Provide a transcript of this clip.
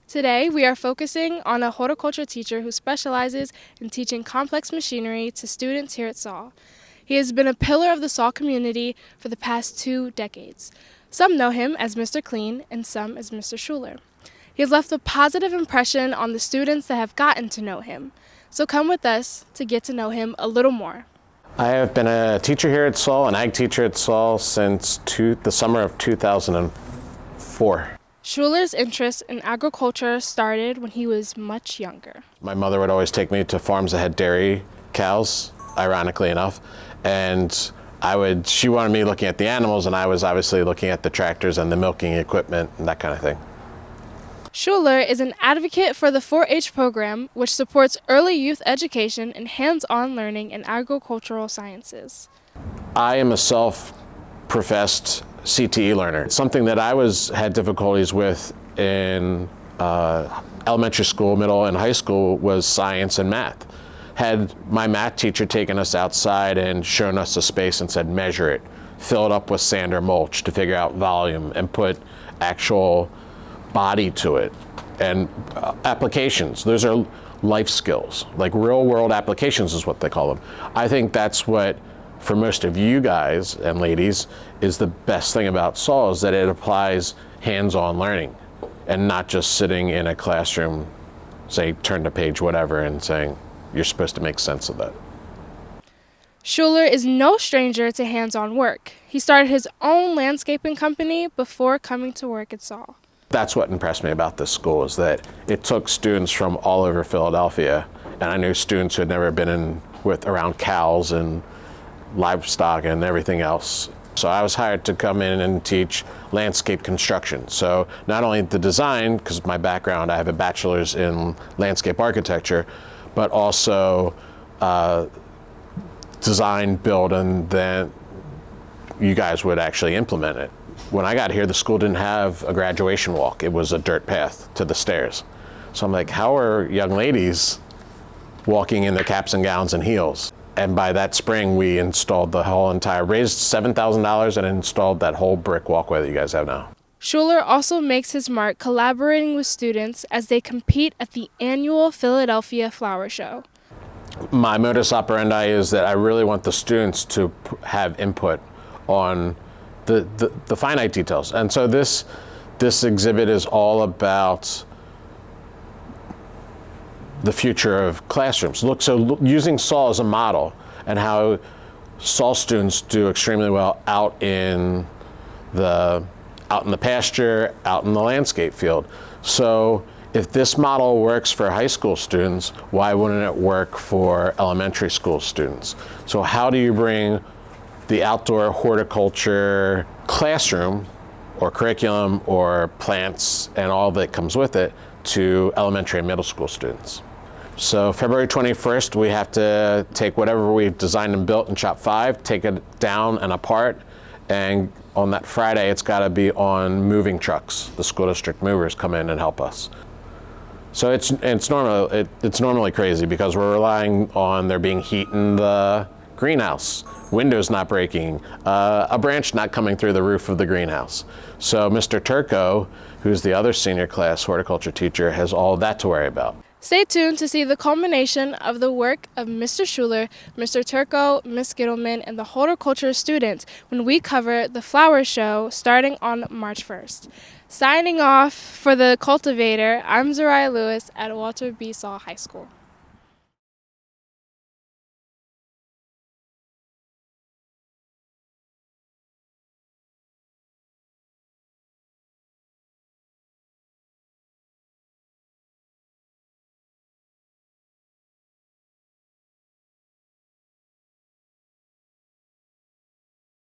Today, we are focusing on a horticulture teacher who specializes in teaching complex machinery to students here at Saul. He has been a pillar of the Saul community for the past 2 decades. Some know him as Mr. Clean and some as Mr. Schuler. He has left a positive impression on the students that have gotten to know him. So come with us to get to know him a little more. I have been a teacher here at Saul, an ag teacher at Saul, since the summer of 2004. Schuler's interest in agriculture started when he was much younger. My mother would always take me to farms that had dairy cows, ironically enough, and she wanted me looking at the animals, and I was obviously looking at the tractors and the milking equipment and that kind of thing. Schuler is an advocate for the 4-H program, which supports early youth education and hands-on learning in agricultural sciences. I am a self-professed CTE learner. It's something that I had difficulties with in elementary school, middle, and high school was science and math. Had my math teacher taken us outside and shown us a space and said, measure it, fill it up with sand or mulch to figure out volume and put actual body to it, and applications. Those are life skills, like real world applications is what they call them. I think that's what, for most of you guys and ladies, is the best thing about Saul, is that it applies hands-on learning and not just sitting in a classroom, say, turn to page whatever and saying, you're supposed to make sense of that. Schuler is no stranger to hands-on work. He started his own landscaping company before coming to work at Saul. That's what impressed me about this school, is that it took students from all over Philadelphia, and I knew students who had never been around cows and livestock and everything else. So I was hired to come in and teach landscape construction. So not only the design, because my background, I have a bachelor's in landscape architecture, but also design, build, and then you guys would actually implement it. When I got here, the school didn't have a graduation walk. It was a dirt path to the stairs. So I'm like, how are young ladies walking in their caps and gowns and heels? And by that spring, we installed raised $7,000 and installed that whole brick walkway that you guys have now. Schuler also makes his mark collaborating with students as they compete at the annual Philadelphia Flower Show. My modus operandi is that I really want the students to have input on the finite details. And so this exhibit is all about the future of classrooms. Using Saul as a model and how Saul students do extremely well out in the pasture, out in the landscape field. So if this model works for high school students, why wouldn't it work for elementary school students? So how do you bring the outdoor horticulture classroom or curriculum or plants and all that comes with it to elementary and middle school students? So February 21st, we have to take whatever we've designed and built in Shop 5, take it down and apart, and on that Friday, it's got to be on moving trucks. The school district movers come in and help us. So it's normally crazy because we're relying on there being heat in the greenhouse, windows not breaking, a branch not coming through the roof of the greenhouse. So Mr. Turco, who's the other senior class horticulture teacher, has all of that to worry about. Stay tuned to see the culmination of the work of Mr. Schuler, Mr. Turco, Ms. Gittleman, and the horticulture students when we cover the flower show starting on March 1st. Signing off for the Cultivator, I'm Zariah Lewis at Walter B. Saul High School.